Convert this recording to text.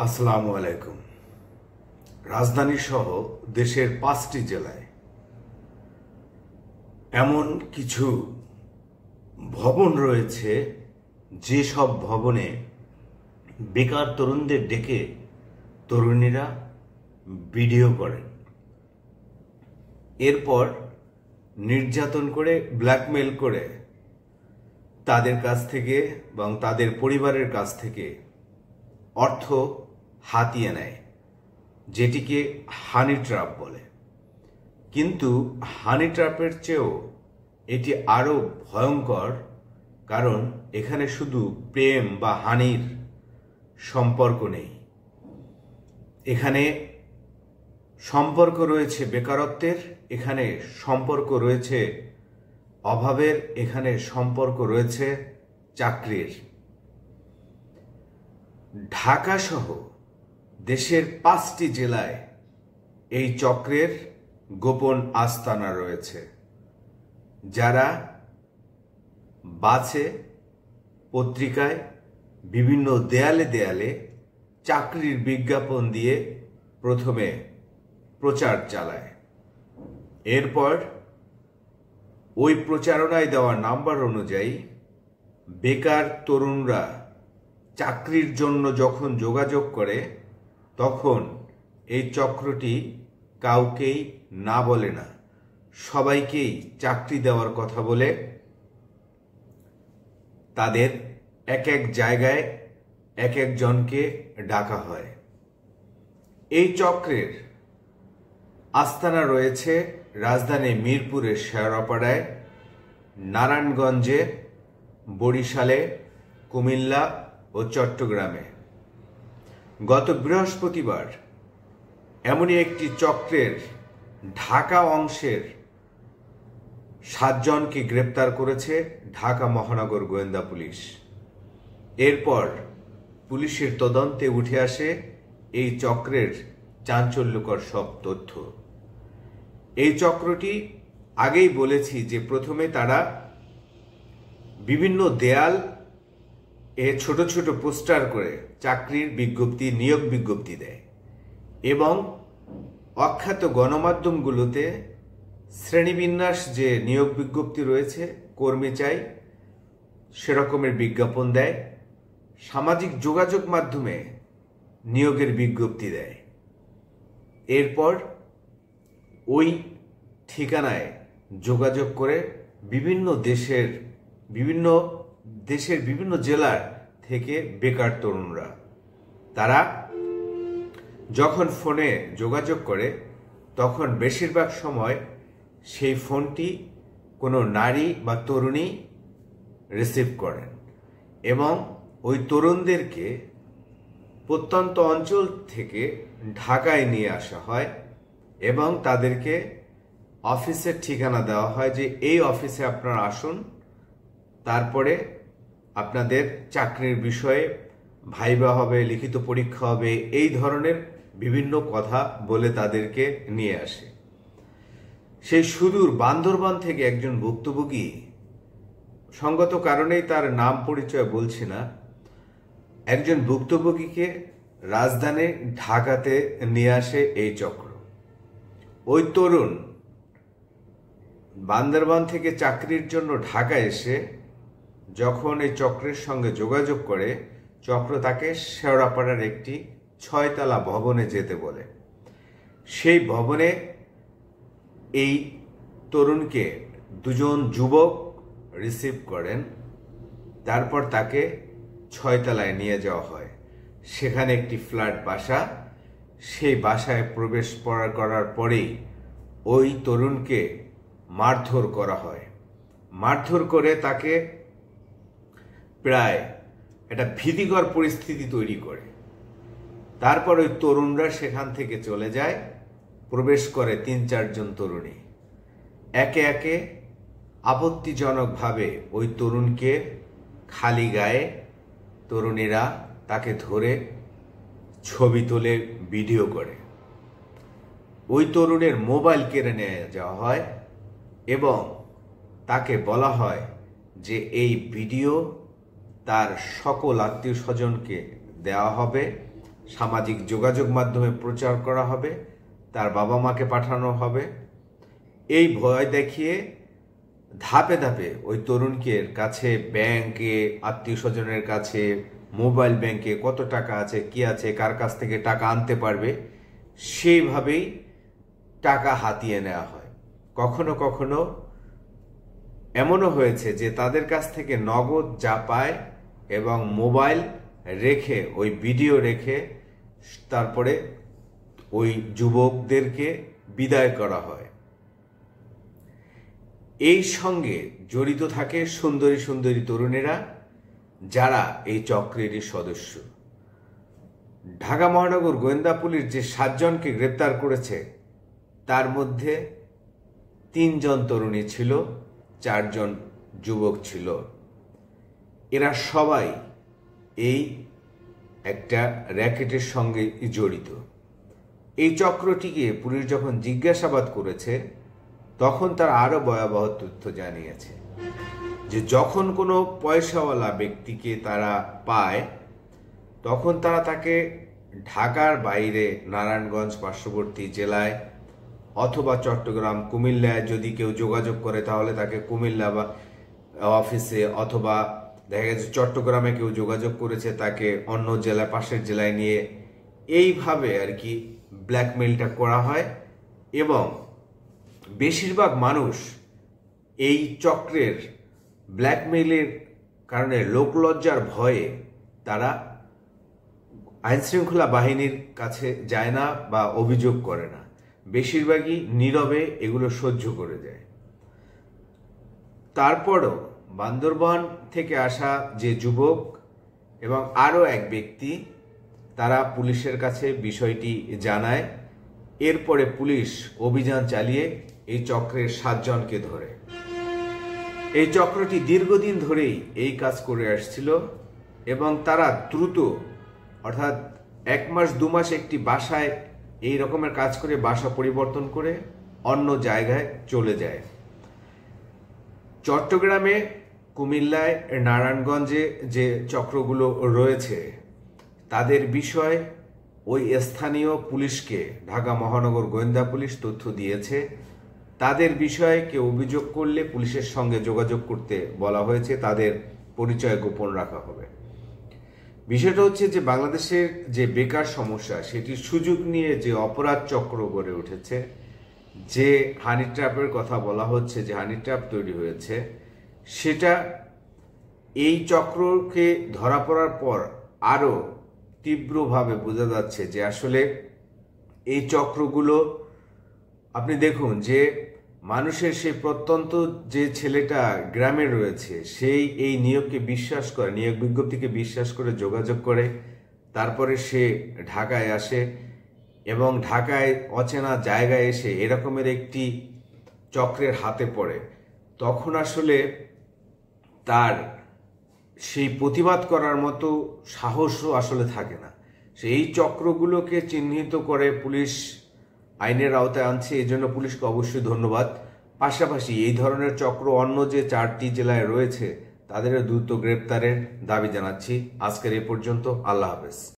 আসসালামু আলাইকুম। রাজধানী সহ দেশের 5টি জেলায় এমন কিছু ভবন রয়েছে যেসব ভবনে বেকার তরুণদের ডেকে তরুণীরা ভিডিও করেন, এরপর নির্যাতন করে ব্ল্যাকমেল করে তাদের কাছ থেকে এবং তাদের পরিবারের কাছ থেকে অর্থ হাতিয়ে নেয়, যেটিকে হানি ট্র্যাপ বলে। কিন্তু হানি ট্র্যাপের চেয়েও এটি আরো ভয়ঙ্কর, কারণ এখানে শুধু প্রেম বা হানির সম্পর্ক নেই, এখানে সম্পর্ক রয়েছে বেকারত্বের, এখানে সম্পর্ক রয়েছে অভাবের, এখানে সম্পর্ক রয়েছে চাকরির। ঢাকা সহ দেশের 5টি জেলায় এই চক্রের গোপন আস্তানা রয়েছে, যারা বাসে, পত্রিকায়, বিভিন্ন দেয়ালে দেয়ালে চাকরির বিজ্ঞাপন দিয়ে প্রথমে প্রচার চালায়, এরপর ওই প্রচারণায় দেওয়া নাম্বার অনুযায়ী বেকার তরুণরা চাকরির জন্য যখন যোগাযোগ করে, তখন এই চক্রটি কাউকেই না বলে না, সবাইকেই চাকরি দেওয়ার কথা বলে তাদের এক এক জায়গায় এক একজনকে ডাকা হয়। এই চক্রের আস্তানা রয়েছে রাজধানী মিরপুরের শেওড়াপাড়ায়, নারায়ণগঞ্জে, বরিশালে, কুমিল্লা ও চট্টগ্রামে। গত বৃহস্পতিবার এমনই একটি চক্রের ঢাকা অংশের 7 জনকে গ্রেপ্তার করেছে ঢাকা মহানগর গোয়েন্দা পুলিশ। এরপর পুলিশের তদন্তে উঠে আসে এই চক্রের চাঞ্চল্যকর সব তথ্য। এই চক্রটি, আগেই বলেছি যে প্রথমে তারা বিভিন্ন দেয়াল ছোট ছোট পোস্টার করে চাকরির বিজ্ঞপ্তি, নিয়োগ বিজ্ঞপ্তি দেয় এবং অখ্যাত গণমাধ্যমগুলোতে শ্রেণীবিন্যাস যে নিয়োগ বিজ্ঞপ্তি রয়েছে, কর্মী চাই সেরকমের বিজ্ঞাপন দেয়, সামাজিক যোগাযোগ মাধ্যমে নিয়োগের বিজ্ঞপ্তি দেয়। এরপর ওই ঠিকানায় যোগাযোগ করে বিভিন্ন দেশের বিভিন্ন জেলার থেকে বেকার তরুণরা, তারা যখন ফোনে যোগাযোগ করে তখন বেশিরভাগ সময় সেই ফোনটি কোনো নারী বা তরুণী রিসিভ করেন এবং ওই তরুণদেরকে প্রত্যন্ত অঞ্চল থেকে ঢাকায় নিয়ে আসা হয় এবং তাদেরকে অফিসের ঠিকানা দেওয়া হয় যে এই অফিসে আপনারা আসুন, তারপরে আপনাদের চাকরির বিষয়ে ভাইবা হবে, লিখিত পরীক্ষা হবে, এই ধরনের বিভিন্ন কথা বলে তাদেরকে নিয়ে আসে। সেই সুদূর বান্দরবান থেকে একজন ভুক্তভোগী, সঙ্গত কারণেই তার নাম পরিচয় বলছি না, একজন ভুক্তভোগীকে রাজধানী ঢাকাতে নিয়ে আসে এই চক্র। ওই তরুণ বান্দরবান থেকে চাকরির জন্য ঢাকা এসে যখন এই চক্রের সঙ্গে যোগাযোগ করে, চক্র তাকে শেওড়াপাড়ার একটি 6 তলা ভবনে যেতে বলে। সেই ভবনে এই তরুণকে 2 জন যুবক রিসিভ করেন, তারপর তাকে 6 তলায় নিয়ে যাওয়া হয়। সেখানে একটি ফ্ল্যাট বাসা, সেই বাসায় প্রবেশ করার পরেই ওই তরুণকে মারধর করা হয়। মারধর করে তাকে প্রায় একটা ভীতিকর পরিস্থিতি তৈরি করে। তারপর ওই তরুণরা সেখান থেকে চলে যায়, প্রবেশ করে 3-4 জন তরুণী। একে একে আপত্তিজনকভাবে ওই তরুণকে খালি গায়ে তরুণীরা তাকে ধরে ছবি তোলে, ভিডিও করে। ওই তরুণের মোবাইল কেড়ে নিয়ে যাওয়া হয় এবং তাকে বলা হয় যে এই ভিডিও তার সকল আত্মীয় স্বজনকে দেওয়া হবে সামাজিক যোগাযোগ মাধ্যমে প্রচার করা হবে, তার বাবা মাকে পাঠানো হবে। এই ভয় দেখিয়ে ধাপে ধাপে ওই তরুণকে কাছে ব্যাংকে, আত্মীয় স্বজনের কাছে, মোবাইল ব্যাংকে কত টাকা আছে, কি আছে, কার কাছ থেকে টাকা আনতে পারবে, সেইভাবেই টাকা হাতিয়ে নেওয়া হয়। কখনো কখনো এমনও হয়েছে যে তাদের কাছ থেকে নগদ যা পায় এবং মোবাইল রেখে, ওই ভিডিও রেখে তারপরে ওই যুবকদেরকে বিদায় করা হয়। এই সঙ্গে জড়িত থাকে সুন্দরী সুন্দরী তরুণীরা, যারা এই চক্রেরই সদস্য। ঢাকা মহানগর গোয়েন্দা পুলিশ যে 7 জনকে গ্রেপ্তার করেছে, তার মধ্যে 3 জন তরুণী ছিল, 4 জন যুবক ছিল। এরা সবাই এই একটা র্যাকেটের সঙ্গে জড়িত। এই চক্রটিকে পুলিশ যখন জিজ্ঞাসাবাদ করেছে, তখন তারা আরো ভয়াবহ তথ্য জানিয়েছে যে যখন কোনো পয়সাওয়ালা ব্যক্তিকে তারা পায়, তখন তারা তাকে ঢাকার বাইরে নারায়ণগঞ্জ পার্শ্ববর্তী জেলায় অথবা চট্টগ্রাম, কুমিল্লায় যদি কেউ যোগাযোগ করে তাহলে তাকে কুমিল্লা বা অফিসে, অথবা দেখা গেছে চট্টগ্রামে কেউ যোগাযোগ করেছে তাকে অন্য জেলায়, পাশের জেলায় নিয়ে, এইভাবে আর কি ব্ল্যাকমেইলটা করা হয়। এবং বেশিরভাগ মানুষ এই চক্রের ব্ল্যাকমেইলের কারণে লোকলজ্জার ভয়ে তারা আইনশৃঙ্খলা বাহিনীর কাছে যায় না বা অভিযোগ করে না, বেশিরভাগই নীরবে এগুলো সহ্য করে যায়। তারপরও বান্দরবান থেকে আসা যে যুবক এবং আরও এক ব্যক্তি, তারা পুলিশের কাছে বিষয়টি জানায়। এরপরে পুলিশ অভিযান চালিয়ে এই চক্রের 7 জনকে ধরে। এই চক্রটি দীর্ঘদিন ধরেই এই কাজ করে আসছিল এবং তারা দ্রুত, অর্থাৎ 1 মাস 2 মাস একটি বাসায় এই রকমের কাজ করে বাসা পরিবর্তন করে অন্য জায়গায় চলে যায়। চট্টগ্রামে, কুমিল্লায়, নারায়ণগঞ্জে যে চক্রগুলো রয়েছে, তাদের বিষয় ওই স্থানীয় পুলিশকে ঢাকা মহানগর গোয়েন্দা পুলিশ তথ্য দিয়েছে। তাদের বিষয়ে কেউ অভিযোগ করলে পুলিশের সঙ্গে যোগাযোগ করতে বলা হয়েছে, তাদের পরিচয় গোপন রাখা হবে। বিষয়টা হচ্ছে যে বাংলাদেশের যে বেকার সমস্যা, সেটির সুযোগ নিয়ে যে অপরাধ চক্র গড়ে উঠেছে, যে হানি ট্র্যাপের কথা বলা হচ্ছে, যে হানি ট্র্যাপ তৈরি হয়েছে, সেটা এই চক্রকে ধরা পড়ার পর আরো তীব্রভাবে বোঝা যাচ্ছে যে আসলে এই চক্রগুলো, আপনি দেখুন যে মানুষের সেই প্রত্যন্ত যে ছেলেটা গ্রামে রয়েছে, সেই এই নিয়োগকে বিশ্বাস করে, নিয়োগ বিজ্ঞপ্তিকে বিশ্বাস করে যোগাযোগ করে, তারপরে সে ঢাকায় আসে এবং ঢাকায় অচেনা জায়গায় এসে এরকমের একটি চক্রের হাতে পড়ে। তখন আসলে তার সেই প্রতিবাদ করার মতো সাহসও আসলে থাকে না। সেই চক্রগুলোকে চিহ্নিত করে পুলিশ আইনের আওতায় আনছে, এই জন্য পুলিশকে অবশ্যই ধন্যবাদ। পাশাপাশি এই ধরনের চক্র অন্য যে 4টি জেলায় রয়েছে, তাদের দ্রুত গ্রেপ্তারের দাবি জানাচ্ছি। আজকের এ পর্যন্ত। আল্লাহ হাফেজ।